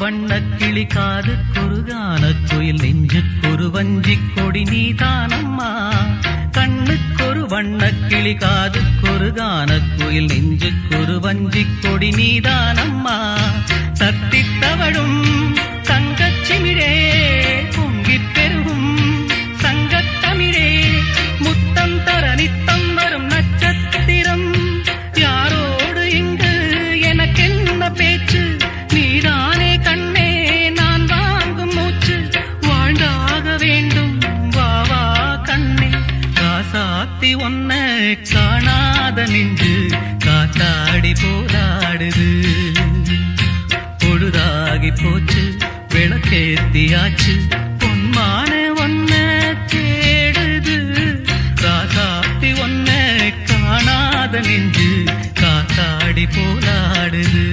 Speaker 3: வண்ணக்கிளி காதுக்கொரு கானக்குயில் நெஞ்சுக்கொரு வஞ்சிக் கொடி நீதானம்மா கண்ணுக்கொரு வண்ணக்கிளி காதுக்கொரு கானக்குயில் நெஞ்சுக்கொரு வஞ்சிக் கொடி நீதானம்மா தத்தித் தவழும் தங்கச்சிமிழே பொங்கிப் பெருகும் சங்கத்தமிழே முத்தம் தர நித்தம் வரும் நட்சத்திரம் யாரோடு இங்கு எனக்கென்ன பேச்சு நீதானே கண்ணே நான் வாங்கும் மூச்சு வாழ்ந்தாக வேண்டும் வா வா கண்ணே ராசாத்தி ஒன்ன காணாத நெஞ்சு காத்தாடி போராடுது பொழுதாகி போச்சு விளக்கேத்தியாச்சு பொன்மான ஒன்ன தேடுது ராசாத்தி ஒன்ன காணாத நெஞ்சு காத்தாடி போராடுது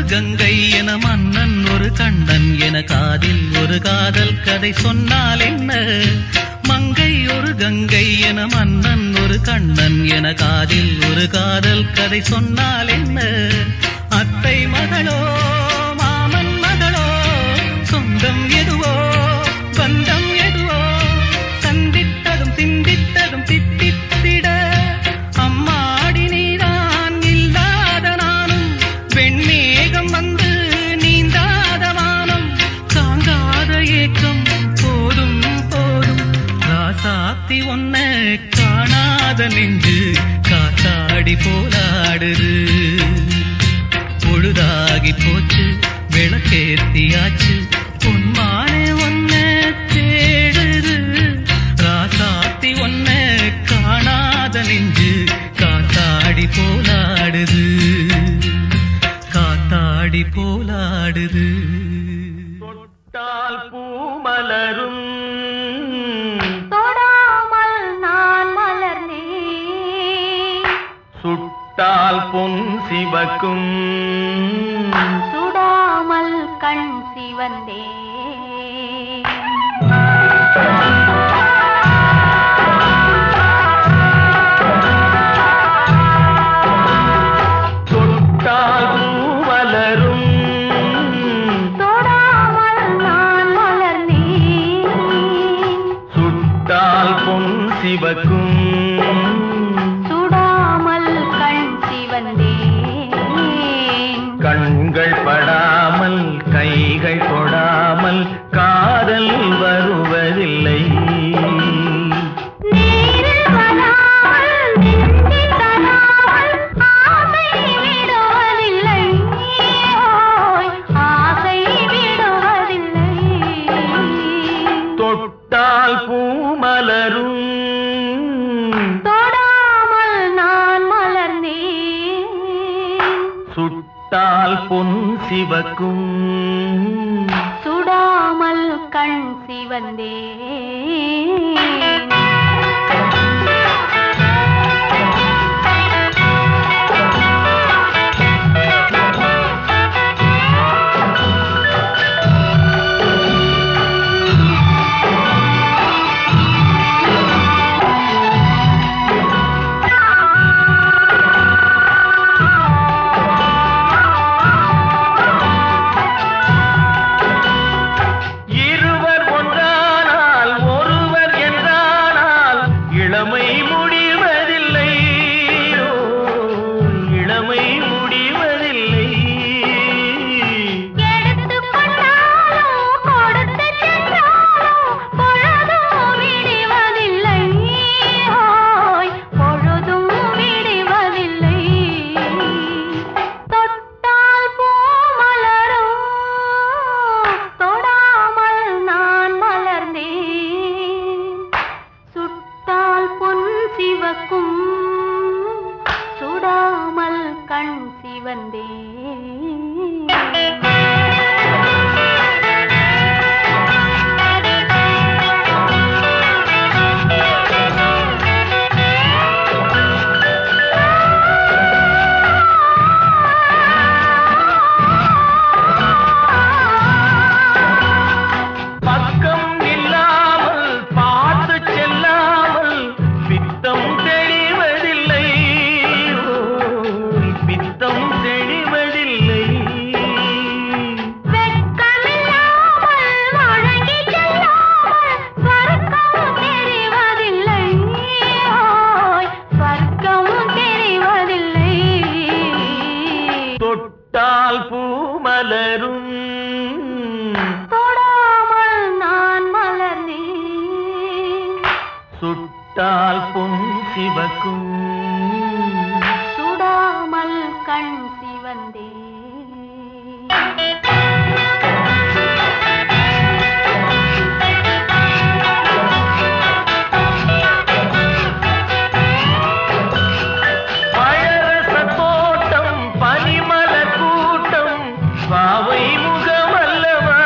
Speaker 3: கங்கை என மன்னன் ஒரு கண்ணன் என காதில் ஒரு காதல் கதை சொன்னால் என்ன மங்கை ஒரு கங்கை என மன்னன் ஒரு கண்ணன் என காதில் ஒரு காதல் கதை சொன்னால் என்ன அத்தை மகளோ மாமன் மகளோ சொந்தம் எதுவோ பந்தம் எதுவோ சந்தித்ததும் சிந்தித்ததும் தித்தித்திட அம்மாடி நீதான் இல்லாத நானும் வெண்மேகம் வந்து நீந்தாத வானம் தாங்காத ஏக்கம் போதும் போதும் ராசாத்தி ஒன்ன காணாத நெஞ்சு காத்தாடி போலாடுது பொழுதாகி போச்சு விளக்கேத்தியாச்சு பொன்மானே ஒன்ன தேடுது ராசாத்தி ஒன்ன காணாத நெஞ்சு காத்தாடி போலாடுது காத்தாடி போலாடுது
Speaker 2: தொட்டால் பூமலரும்
Speaker 1: தொடாமல் நான் மலர்ந்தேன்
Speaker 2: சுட்டால் பொன் சிவக்கும்
Speaker 1: சுடாமல் கண் சிவந்தே
Speaker 2: தொட்டால் பூமலரும்
Speaker 1: தொடாமல் நான் மலர்ந்தேன்
Speaker 2: சுட்டால் பொன் சிவக்கும்
Speaker 1: சுடாமல் கண் சிவந்தேன்
Speaker 2: கண்கள் படாமல் கைகள் தொடாமல் காதல் வருவதில்லை
Speaker 1: நீரில் வராமல் நெஞ்சில் தராமல் ஆசை விடுவதில்லை ஓய் ஆசை விடுவதில்லை
Speaker 2: தொட்டால் பூமலரும்
Speaker 1: தொடாமல் நான் மலர்ந்தேன்
Speaker 2: சுட்டால் பொன் சிவக்கும்
Speaker 1: சுடாமல் கண் சிவந்தேன் தொடாமல் நான் மலர்ந்தேன்.
Speaker 2: சுட்டால் பொன் சிவக்கும்
Speaker 1: சுடாமல் கண் சிவந்தே.
Speaker 2: பழரச தோட்டம் பனிமல கூட்டம் பாவை முகமல்லவா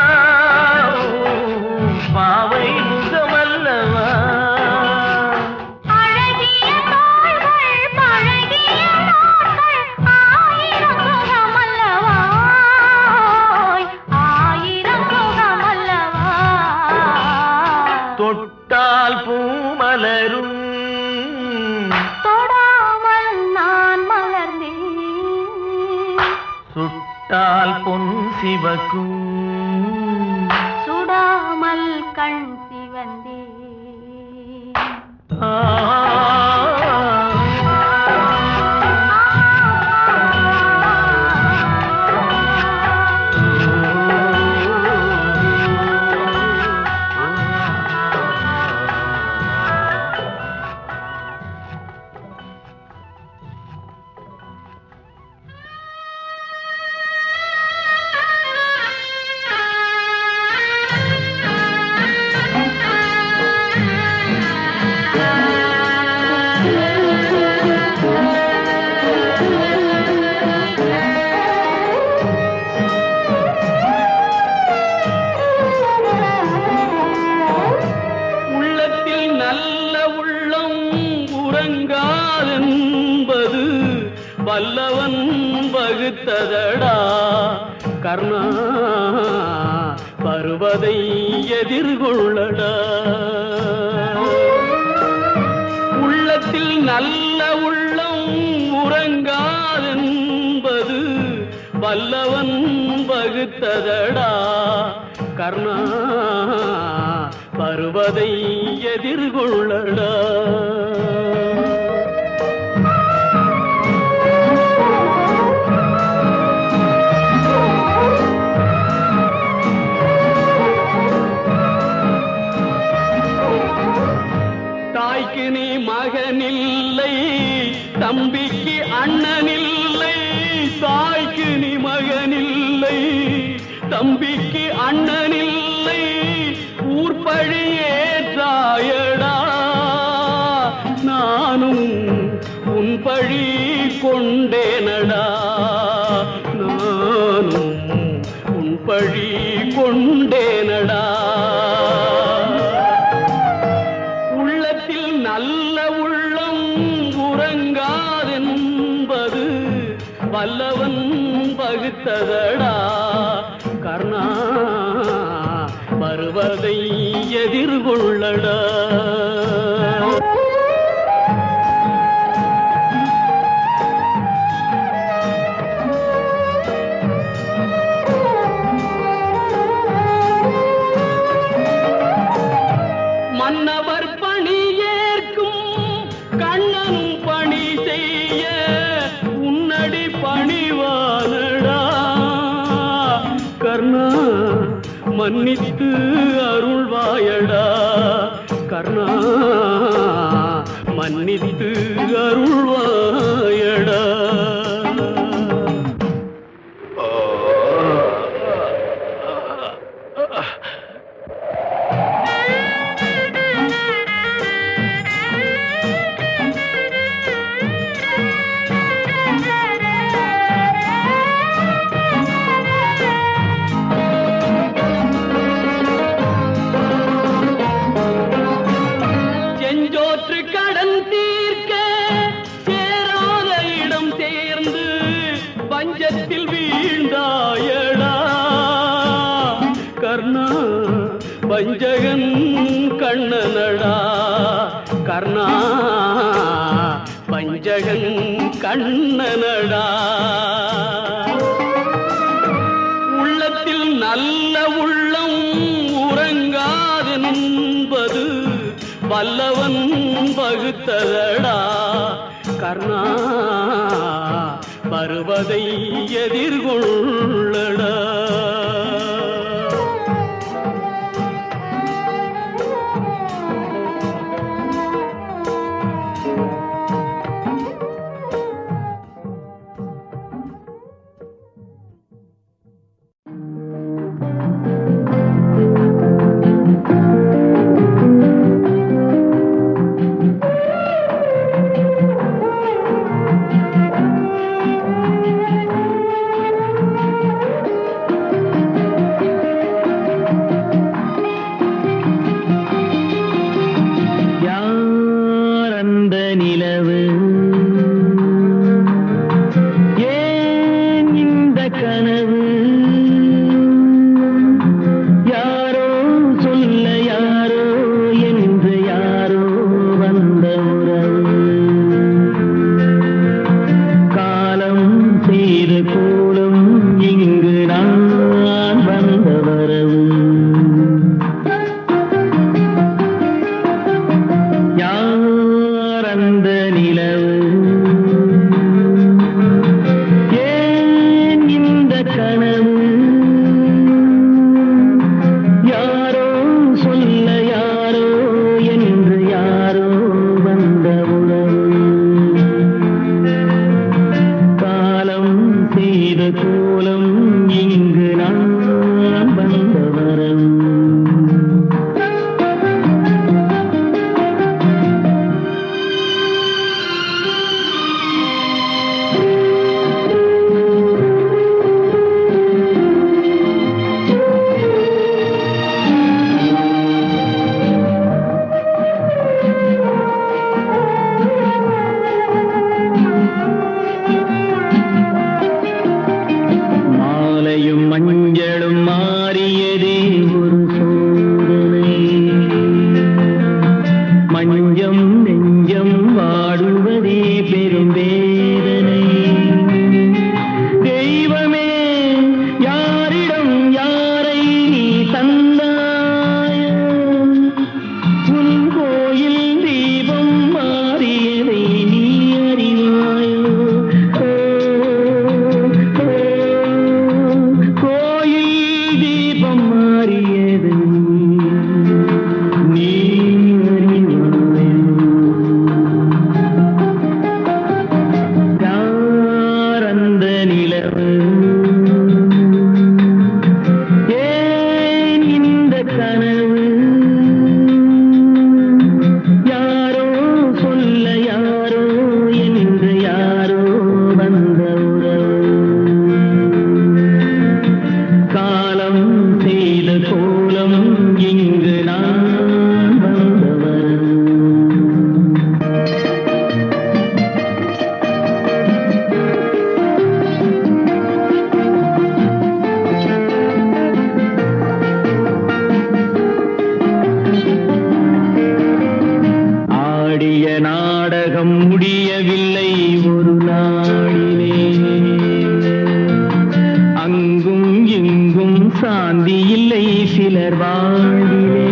Speaker 2: பாவை முகமல்லவா.
Speaker 1: அழகிய தோள்கள் பழகிய நாட்கள் ஆயிரம் சுகமல்லவா ஆயிரம் சுகமல்லவா.
Speaker 2: தொட்டால் பூமலரும்
Speaker 1: தொடாமல் நான் மலர்ந்தேன்.
Speaker 2: சுட்டால் பொன் சிவக்கும்
Speaker 1: சுடாமல் கண் சிவந்தே.
Speaker 2: ஆ. உள்ளத்தில் நல்ல உள்ளம் உறங்காதென்பது வல்லவன் வகுத்ததடா கர்ணா வருவதை எதிர்கொள்ளடா. உள்ளத்தில் நல்ல உள்ளம் உறங்காதென்பது வல்லவன் வகுத்ததடா கர்ணா வருவதை எதிர்கொள்ளடா. தாய்க்கு நீ மகனில்லை தம்பிக்கு அண்ணனில்லை. தாய்க்கு நீ மகனில்லை தம்பிக்கு அண்ணனில்லை. ஊர்பழி ஏற்றாயடா நானும் உன் பழி கொண்டேனடா. நானும் உன் பழி கொண்டேனடா. உள்ளத்தில் நல்ல உள்ளம் உறங்காதென்பது வல்லவன் வகுத்ததடா கர்ணா வருவதை எதிர்கொள்ளடா. மன்னவர் பணி ஏற்கும் கண்ணனும் பணி செய்ய உன்னடி பணிவானடா கர்ணா மன்னித்து அருள்வாயடா கர்ணா மன்னித்து அருள்வாயடா. செஞ்சோற்று கடன் தீர்க்க சேராத இடம் சேர்ந்து பஞ்சத்தில் வீழ்ந்தாயடா கர்ணா பஞ்சகன் கண்ணனடா கர்ணா பஞ்சகன் கண்ணனடா. உள்ளத்தில் நல்ல உள்ளம் உறங்காதென்பது வல்லவன் வகுத்ததடா கர்ணா வருவதை எதிர்கொள்ளடா. மாறியதே ஒரு சோதனை மஞ்சம் நெஞ்சம் வாடுவதே பெரும் வேதனை தெய்வமே யாரிடம் யாரை நீ தந்தாயோ உன் கோயில் தீபம் மாறியதை நீ அறிவாயோ கோயில் தீபம் மாறியதை நீ அறிவாயோ யார் அந்த நிலவு ஏன் இந்த கனவு யாரோ சொல்ல யாரோ என்று யாரோ வந்த உறவு காலம் செய்த கோலம் இங்கு நான் வந்தவர் ஆடிய நாடகம் முடியவில்லை ஒரு நாளிலே அங்கும் இங்கும் சாந்தி இல்லை சிலர் வாழ்விலே